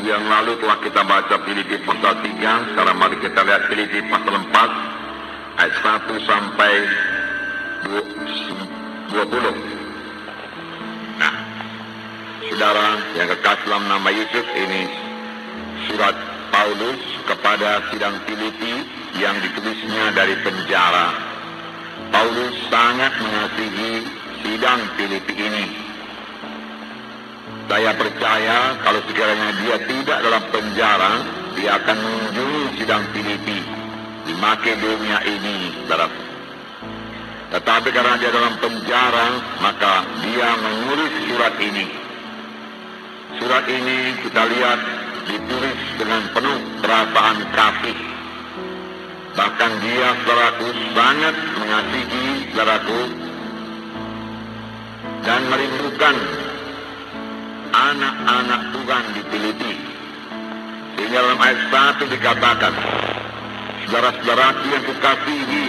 minggu yang lalu telah kita baca Filipi pasal 3. Sekarang mari kita lihat Filipi pasal 4 ayat 1 sampai 20. Nah, saudara yang kekasih dalam nama Yesus, ini surat Paulus kepada sidang Filipi yang ditulisnya dari penjara. Paulus sangat mengasihi sidang Filipi ini. Saya percaya kalau sekiranya dia tidak dalam penjara, dia akan mengunjungi sidang Filipi di Makedonia ini, saudara. Tetapi karena dia dalam penjara, maka dia menulis surat ini. Surat ini kita lihat ditulis dengan penuh perasaan kasih. Bahkan dia, saudaraku, sangat mengasihi saudaraku dan merindukan anak-anak Tuhan di Filipi. Sehingga dalam ayat 1 dikatakan, saudara-saudaraku yang kukasihi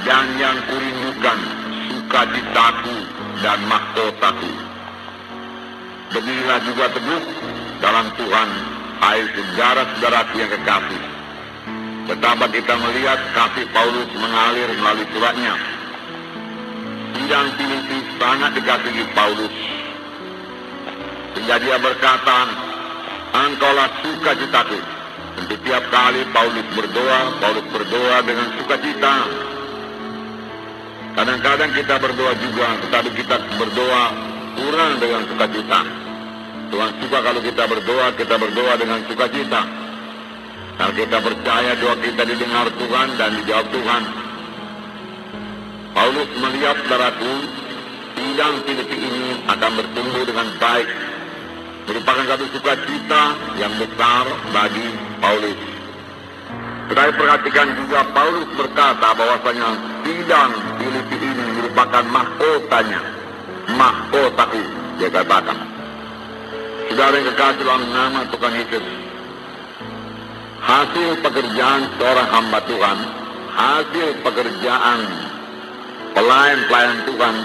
dan yang kurindukan, sukacitaku dan mahkotaku. Beginilah juga teguh dalam Tuhan, hai saudara-saudaraku yang kekasih. Betapa kita melihat kasih Paulus mengalir melalui suratnya. Sidang Filipi sangat dikasihi Paulus. Sehingga dia berkata, engkaulah sukacitaku. Untuk tiap kali Paulus berdoa dengan sukacita. Kadang-kadang kita berdoa juga, tetapi kita berdoa kurang dengan sukacita. Tuhan suka kalau kita berdoa dengan sukacita. Karena kita percaya doa kita didengar Tuhan dan dijawab Tuhan. Paulus melihat, saudaraku, sidang Filipi ini akan bertumbuh dengan baik. Merupakan satu sukacita yang besar bagi Paulus. Kita perhatikan juga Paulus berkata bahwasanya sidang Filipi ini merupakan mahkotanya. Mahkotaku, dia katakan. Saudara yang kekasih dalam nama Tuhan Yesus, hasil pekerjaan seorang hamba Tuhan, hasil pekerjaan pelayan-pelayan Tuhan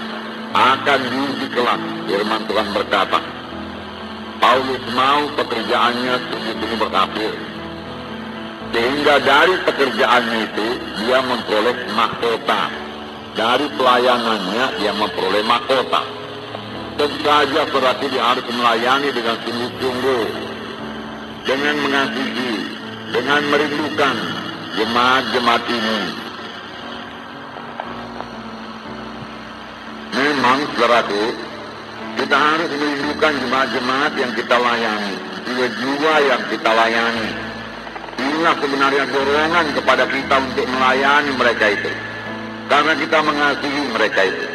akan diuji kelak. Firman Tuhan berkata, Paulus mau pekerjaannya sungguh-sungguh berhasil. Sehingga dari pekerjaannya itu dia memperoleh mahkota. Dari pelayanannya dia memperoleh mahkota. Tentu saja berarti dia harus melayani dengan sungguh-sungguh, dengan mengasihi, dengan merindukan jemaat-jemaat ini. Memang, saudaraku, kita harus merindukan jemaat-jemaat yang kita layani, jiwa-jiwa yang kita layani. Inilah sebenarnya dorongan kepada kita untuk melayani mereka itu. Karena kita mengasihi mereka itu.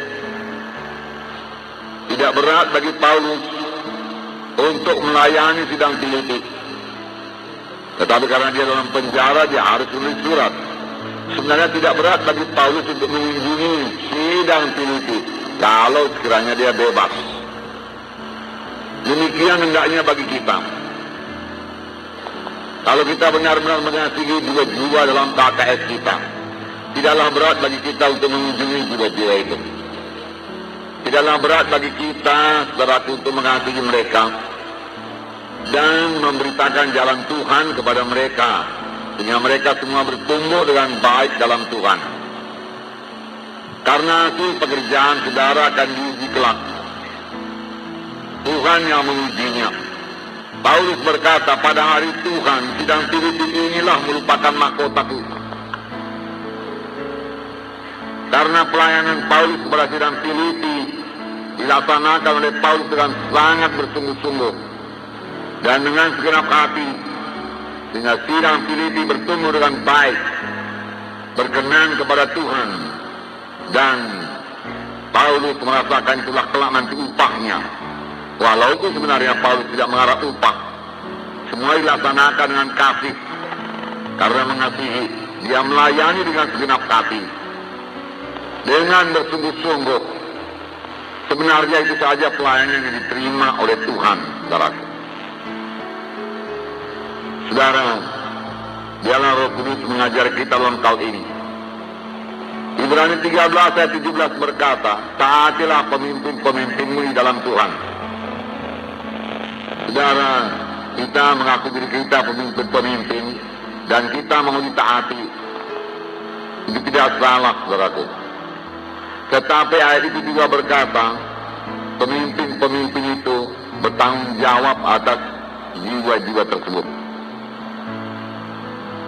Tidak berat bagi Paulus untuk melayani sidang Filipi. Tetapi karena dia dalam penjara, dia harus menulis surat. Sebenarnya tidak berat bagi Paulus untuk mengunjungi sidang Filipi kalau sekiranya dia bebas. Demikian hendaknya bagi kita. Kalau kita benar-benar mengasihi jiwa-jiwa dalam KKS kita, tidaklah berat bagi kita untuk mengunjungi jiwa-jiwa itu. Tidaklah berat bagi kita, saudaraku, untuk mengasihi mereka dan memberitakan jalan Tuhan kepada mereka, sehingga mereka semua bertumbuh dengan baik dalam Tuhan. Karena itu pekerjaan saudara akan diuji kelak. Tuhan yang mengujinya. Paulus berkata, pada hari Tuhan, sidang Filipi inilah merupakan mahkotaku. Karena pelayanan Paulus kepada sidang Filipi dilaksanakan oleh Paulus dengan sangat bersungguh-sungguh dan dengan segenap hati, sehingga sidang Filipi bertumbuh dengan baik, berkenan kepada Tuhan, dan Paulus merasakan itulah kelak nanti upahnya. Walaupun sebenarnya Paulus tidak mengharap upah, semua dilaksanakan dengan kasih. Karena mengasihi, dia melayani dengan segenap hati, dengan bersungguh-sungguh. Sebenarnya itu saja pelayanan yang diterima oleh Tuhan, saudaraku. Saudara, biarlah Roh Kudus mengajar kita dalam hal ini. Ibrani 13 ayat 17 berkata, taatilah pemimpin-pemimpinmu di dalam Tuhan. Saudara, kita mengaku diri kita pemimpin-pemimpin dan kita mau ditaati. Itu tidak salah, saudaraku. Tetapi ayat itu juga berkata, pemimpin-pemimpin itu bertanggung jawab atas jiwa-jiwa tersebut.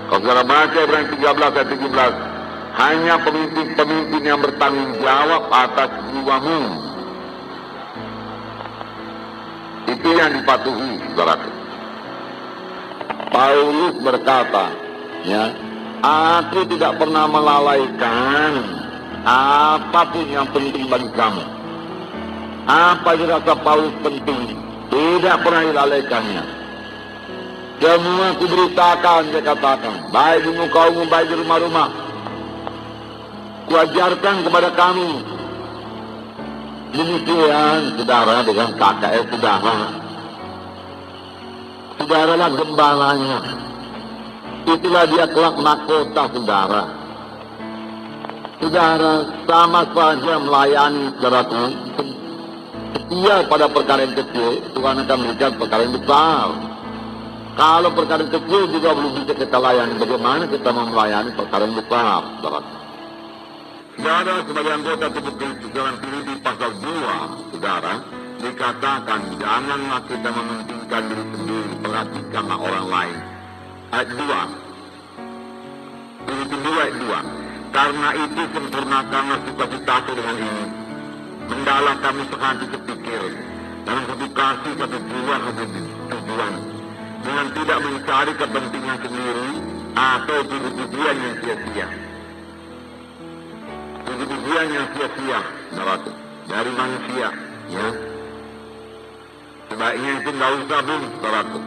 Kalau saudara baca Ibrani 13 ayat 17, hanya pemimpin-pemimpin yang bertanggung jawab atas jiwamu. Itu yang dipatuhi, saudaraku. Paulus berkata, ya, aku tidak pernah melalaikan apapun yang penting bagi kamu. Apa yang dirasa Paulus penting, tidak pernah dilalaikannya. Semua kuberitakan, dia katakan, baik di muka umum, baik di rumah-rumah. Kuajarkan kepada kamu. Demikian, saudara, dengan KKR saudara. Saudaralah gembalanya. Itulah dia kelak mahkota, saudara. Saudara sama saja melayani saudara. Setia pada perkara yang kecil, Tuhan akan memberikan perkara yang besar. Kalau perkara yang kecil juga belum bisa kita layani, bagaimana kita mau melayani perkara yang besar, saudara? Saudara, sebagai anggota tubuh Kristus dalam Filipi pasal 2, saudara, dikatakan janganlah kita mementingkan diri sendiri, perhatikanlah orang lain. Ayat 2, Filipi 2 ayat 2, karena itu sempurnakanlah sukacitaku dengan ini. Mendalam kami sehati sepikir, dalam satu kasih, satu jiwa, satu tujuan, dengan tidak mencari kepentingan sendiri atau tujuan yang sia-sia. Tujuan yang sia-sia, dari manusia, ya. Sebaiknya itu nggak usah, saudaraku.